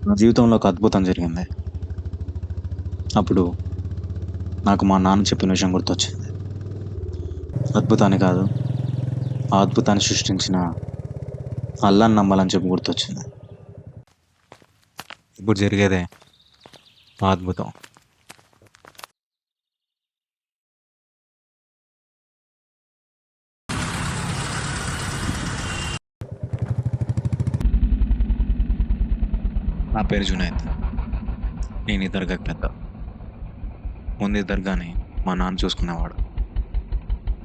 నా జీవితంలో ఒక అద్భుతం జరిగింది. అప్పుడు నాకు మా నాన్న చెప్పిన విషయం గుర్తొచ్చింది. అద్భుతాన్ని కాదు, ఆ అద్భుతాన్ని సృష్టించిన అల్లాని నమ్మాలని చెప్పి గుర్తొచ్చింది. ఇప్పుడు జరిగేదే ఆ అద్భుతం. నా పేరు జునైద్. నేను ఈ దర్గాకి పెద్ద. ముందు ఈ దర్గాని మా నాన్న చూసుకునేవాడు.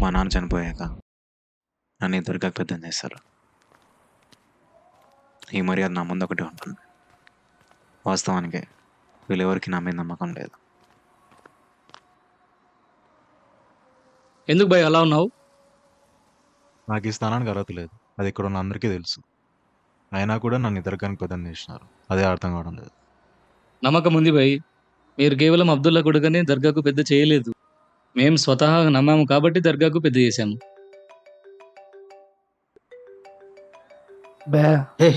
మా నాన్న చనిపోయాక నన్ను ఈ దర్గాకి పెద్దని చేశారు. ఈ మర్యాద నా ముందు ఒకటే ఉంటుంది. వాస్తవానికి వీళ్ళెవరికి నా మీద నమ్మకం లేదు. ఎందుకు భయ్ అలా ఉన్నావు? నాకు ఈ స్థానానికి అర్హత లేదు. అది ఇక్కడ ఉన్న అందరికీ తెలుసు. అయినా కూడా నన్ను దర్గానికి పెద్దని చేసినారు. అదే అర్థం కావడం లేదు. నమ్మకం ఉంది భయ్. మీరు కేవలం అబ్దుల్లా కొడుకని దర్గాకు పెద్ద చేయలేదు. మేం స్వతహాగా నమ్మాము కాబట్టి దర్గాకు పెద్ద చేశాము. బే ఏ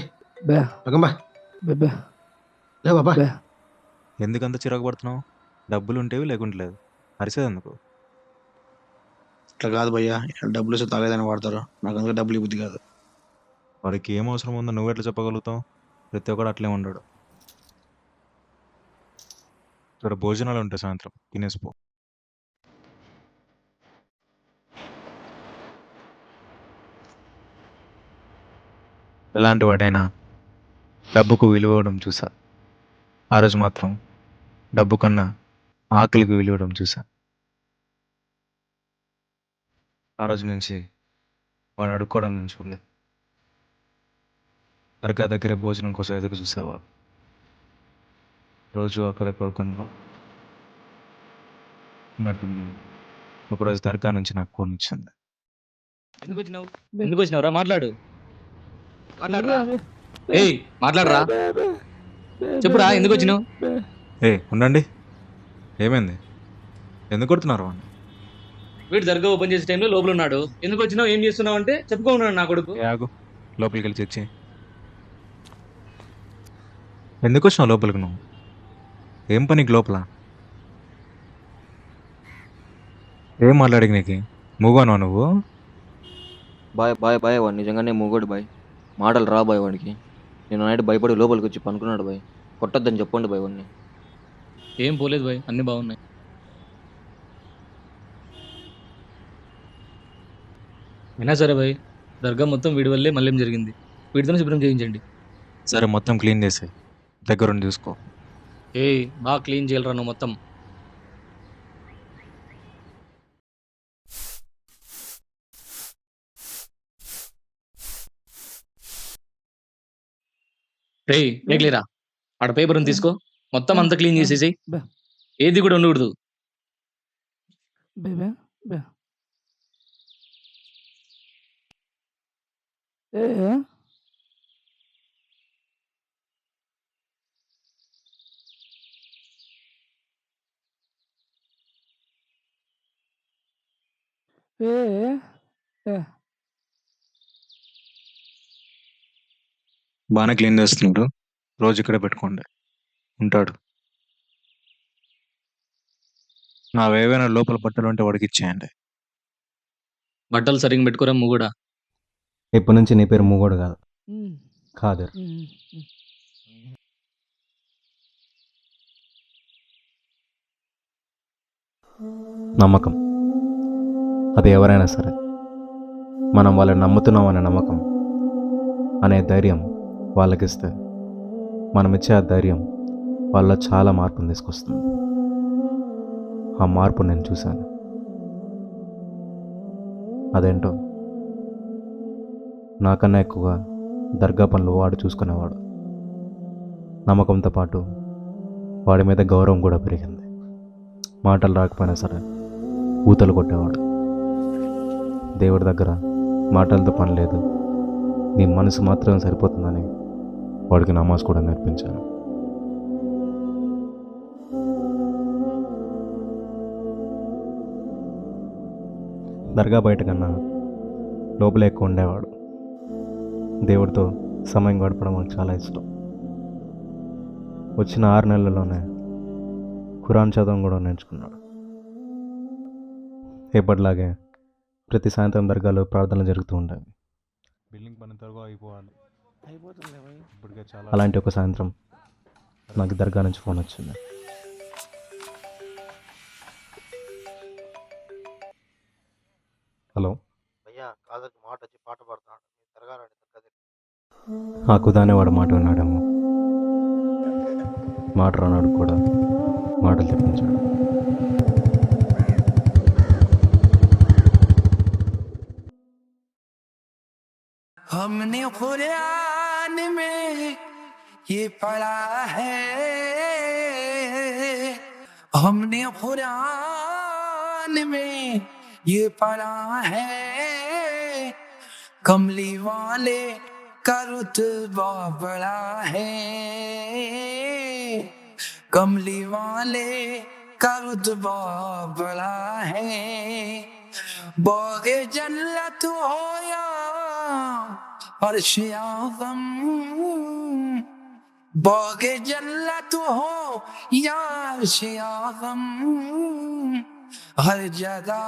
బే రకంబా బే బే లే బాబా బే ఎందుకంత చిరాకు పడుతున్నావు? డబ్బులు ఉంటేవి లేకుంటలేదు. అరిసేదెందుకు? ఇట్లా కాదు భయ్యా, ఇక్కడ డబ్బులు వస్తే తాగేదని వాడతారు. నాకు అందుకే డబ్బులు ఇవ్వద్దు కాదు. వాడికి ఏం అవసరం ఉందో నువ్వు ఎట్లా చెప్పగలుగుతావు? ప్రతి ఒక్కడు అట్లే ఉండడు. ఇక్కడ భోజనాలు ఉంటాయి, సాయంత్రం తినేసిపో. ఎలాంటి వాడైనా డబ్బుకు విలువ ఇవ్వడం చూసా. ఆ రోజు మాత్రం డబ్బు కన్నా ఆకలికి విలువ ఇవ్వడం చూసా. ఆ రోజు నుంచి వాడు అడుక్కోవడం నేను చూడలేదు. దర్గా దగ్గర భోజనం కోసం ఎదురు చూసేవాడు. రోజు అక్కడ పడుకున్నా. ఒకరోజు దర్గా నుంచి నాకు ఫోన్ వచ్చింది. ఎందుకు వచ్చినావు? ఎందుకు వచ్చినావురా? మాట్లాడు. ఏయ్ మాట్లాడరా, చెప్పురా ఎందుకు వచ్చినావు? ఉండండి. ఏమైంది? ఎందుకు కొడుతున్నారు వాడిని? వీడు దర్గా ఓపెన్ చేసే టైంలో లోపల ఉన్నాడు. ఎందుకు వచ్చినావు, ఏం చేస్తున్నావు అంటే చెప్పుకో ఉన్నాడు నా కొడుకు. ఆగు, లోపలికి వెళ్ళి చెక్ చేయి. ఎందుకు వచ్చినావు లోపలికి నువ్వు? ఏం పనికి లోపల? ఏం మాట్లాడికి నీకు? మూగాను నువ్వు? బాయ్ బాయ్ బాయ్, వాడు నిజంగానే మూగోడు బాయ్. మాటలు రా బాయ్ వాడికి. నేను నైట్ భయపడి లోపలికి వచ్చి పనుకున్నాడు బాయ్. కొట్టొద్దని చెప్పండి బాయ్ వాడిని. ఏం పోలేదు భయ్, అన్ని బాగున్నాయి. అయినా సరే భయ్, దర్గా మొత్తం వీడి వల్లే మళ్ళీ జరిగింది. వీడితో శుభ్రం చేయించండి. సరే, మొత్తం క్లీన్ చేసే, దగ్గరుండి చూసుకో. ఏయ్ బాగా క్లీన్ చేయాలరా నువ్వు మొత్తం. రేయ్ లేరా, ఆడ పేపర్ ఉంది తీసుకో, మొత్తం అంతా క్లీన్ చేసేసాయి. బే ఏది కూడా ఉండకూడదు. బే బే బే ఏ ఏ ఏ బాగానే క్లీన్ చేస్తున్నాడు. రోజు ఇక్కడే పెట్టుకోండి, ఉంటాడు. నావేవైనా లోపల బట్టలు ఉంటే వాడికి ఇచ్చేయండి. బట్టలు సరిగ్గా పెట్టుకోరా కూడా. ఇప్పటి నుంచి నీ పేరు మూగోడు కాదు, ఉమ్, ఖాదర్. ఉమ్, ఉమ్. నమ్మకం, అది ఎవరైనా సరే మనం వాళ్ళని నమ్ముతున్నాం అనే నమ్మకం అనే ధైర్యం వాళ్ళకిస్తే, మనం ఇచ్చే ఆ ధైర్యం వాళ్ళ చాలా మార్పును తీసుకొస్తుంది. ఆ మార్పు నేను చూశాను. అదేంటో నాకన్నా ఎక్కువగా దర్గా పనులు వాడు చూసుకునేవాడు. నమ్మకంతో పాటు వాడి మీద గౌరవం కూడా పెరిగింది. మాటలు రాకపోయినా సరే ఊతలు కొట్టేవాడు. దేవుడి దగ్గర మాటలతో పని లేదు, నీ మనసు మాత్రం సరిపోతుందని వాడికి నమాజ్ కూడా నేర్పించాను. దర్గా బయట కన్నా లోపలే ఎక్కువ ఉండేవాడు. దేవుడితో సమయం గడపడం నాకు చాలా ఇష్టం. వచ్చిన 6 నెలల్లోనే ఖురాన్ చదవడం కూడా నేర్చుకున్నాడు. ఎప్పటిలాగే ప్రతి సాయంత్రం దర్గాలో ప్రార్థనలు జరుగుతూ ఉంటాయి. బిల్డింగ్ పని త్వరగా అయిపోవాలి. ఇప్పటికే చాలా అలాంటి ఒక సాయంత్రం నాకు దర్గా నుంచి ఫోన్ వచ్చింది. హలో, భయ్యా కాదర్ మాట వచ్చి పాట పాడుతున్నాడు, తిరగాలండి ఆ కుదానే వాడు మాట విన్నాడేమో. మాట రానాడు కూడా మాటలు తెప్పించాడు. हमने कुरान में ये पढ़ा है, हमने कुरान में ये पढ़ा है, कमली वाले का रुतबा बड़ा है, कमली वाले का रुतबा बड़ा है, बाग़े जन्नत हो या अर्श आज़म, बाग़े जन्नत हो या अर्श आज़म, हर जगह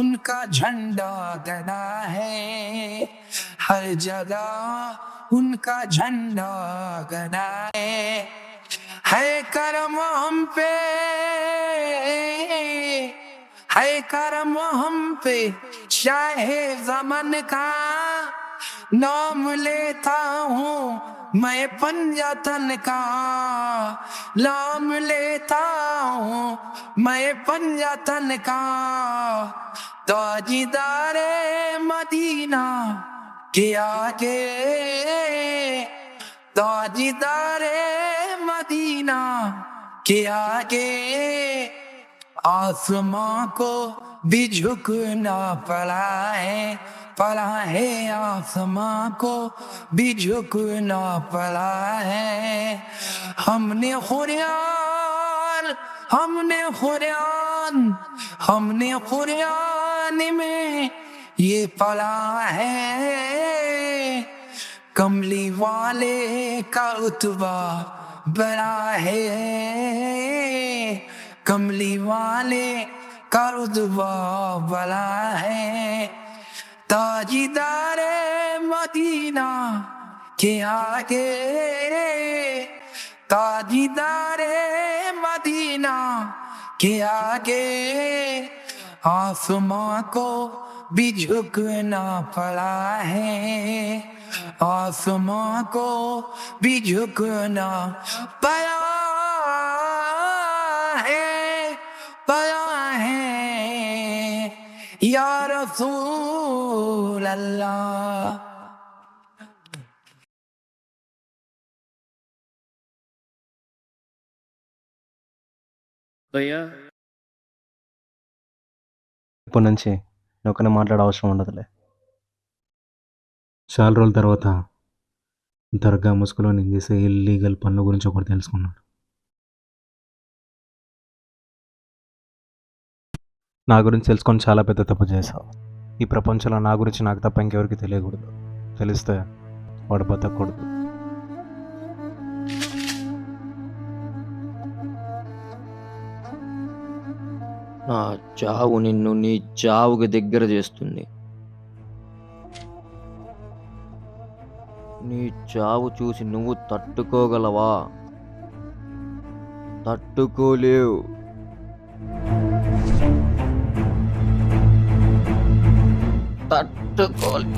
उनका झंडा गड़ा है, हर जगह उनका झंडा गड़ा है करम हम पे, है करम हम पे, शाहे ज़मन का नाम लेता हूँ मैं पंजातन का, नाम लेता हूँ मैं पंजातन का, ताजदारे मदीना के आगे, ताजदारे मदीना के आगे, आसमां को भी झुकना पड़ा है, आसमां को भी झुकना पड़ा है, हमने कुरान में ये पढ़ा है, कमली वाले का रुतबा बड़ा है, कमली वाले का रुतबा बड़ा है, ताजदारे मदीना के आगे, ताजदारे मदीना के आगे, आसमां को भी झुकना पड़ा है, आसमां को भी झुकना पड़ा है या रसूल अल्लाह। భయ్యా ఇప్పటి నుంచి ఒకరిని మాట్లాడే అవసరం ఉండదులే. చాలా రోజుల తర్వాత దర్గా ముసుగులో నేను చేసే ఇల్లీగల్ పనుల గురించి ఒకటి తెలుసుకున్నాడు. నా గురించి తెలుసుకొని చాలా పెద్ద తప్పు చేశావు. ఈ ప్రపంచంలో నా గురించి నాకు తప్ప ఇంకెవరికి తెలియకూడదు. తెలిస్తే వాడు బతకూడదు. నా చావు నిన్ను నీ చావుకి దగ్గర చేస్తుంది. నీ చావు చూసి నువ్వు తట్టుకోగలవా? తట్టుకోలేవు. తట్టుకోలే.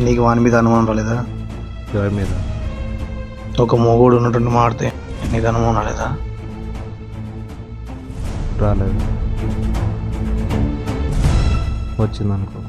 నీకు వాని మీద అనుమానం రాలేదా? ఎవరి మీద? ఒక మొగోడు ఉన్నట్టు మాడితే నీకు అనుమానం రాలేదా? రాలేదు. వచ్చిందనుకో.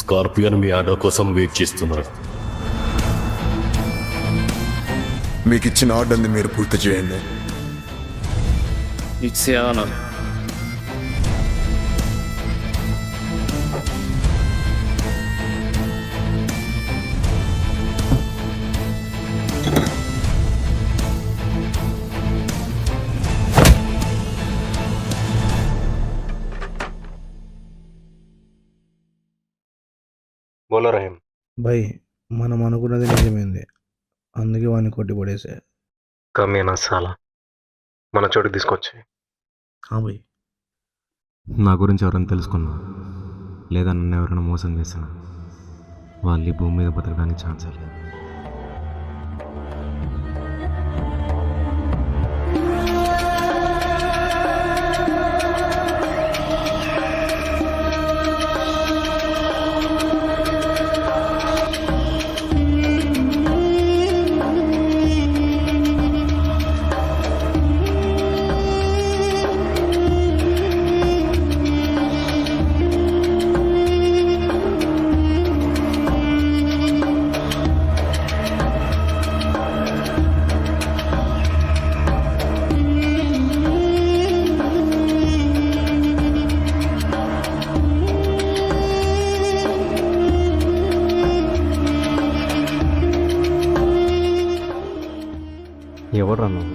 స్కార్పియన్ మీ ఆర్డర్ కోసం వెయిట్ చేస్తున్నారు. మీకు ఇచ్చిన ఆర్డర్ని మీరు పూర్తి చేయండి. It's a honour. బోలో రహీం. భయ్ మనం అనుకున్నది నిజమైంది, అందుకే వాడిని కొట్టి పడేసా. కమేనా సాలా, మన చోటుకి తీసుకొచ్చి. భయ్ నా గురించి ఎవరైనా తెలుసుకున్నా లేదా నన్ను ఎవరైనా మోసం చేసినా వాళ్ళు ఈ భూమి మీద బతకడానికి ఛాన్స్ లేదు. ఎవరు నువ్వు?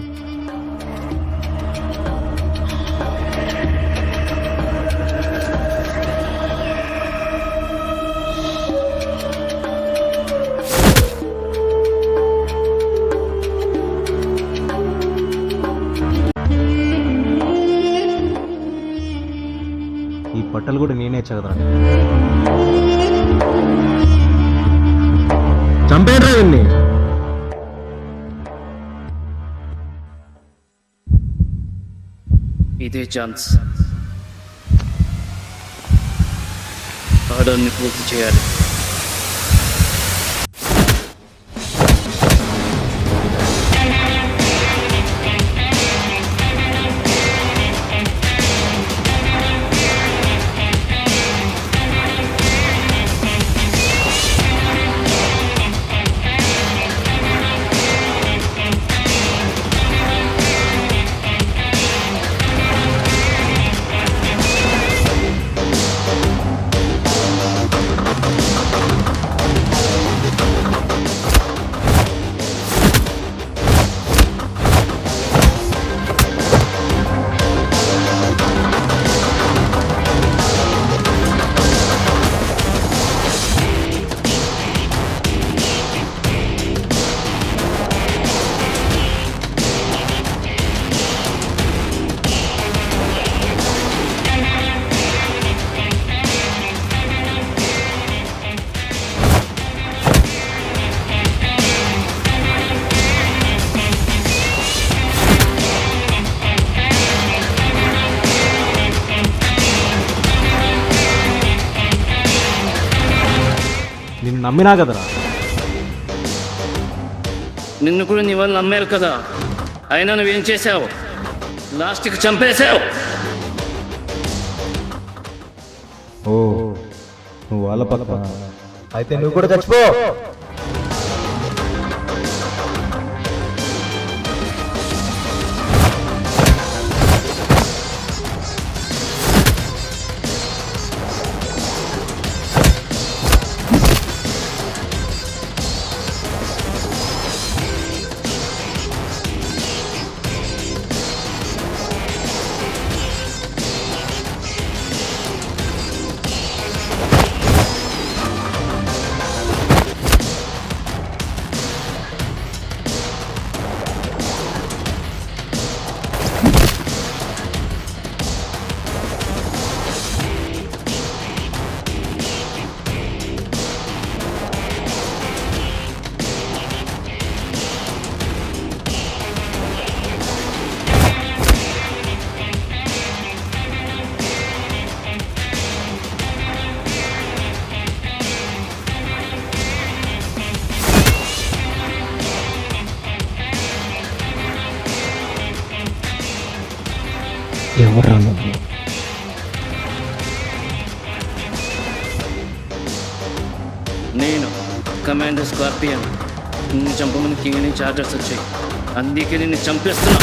ఈ బట్టలు కూడా నేనే చదవరా? చంపేట్రా వీన్ని. ఇదే ఛాన్స్. ఆర్డర్ని పూర్తి చేయాలి. నిన్ను నమ్మినా కదరా. నిన్ను కూడా నీ వాళ్ళు నమ్మారు కదా, అయినా నువ్వేం చేశావు? లాస్ట్కి చంపేశావు. ఓ, నువ్వు వాళ్ళ పక్క అయితే నువ్వు కూడా చచ్చిపో. ఎవరు నువ్వు? నేను కమాండర్ స్కార్పియన్ నిన్ను చంపమని కింగ్ నుంచి ఆర్డర్స్ వచ్చాయి, అందుకే నిన్ను చంపేస్తున్నా.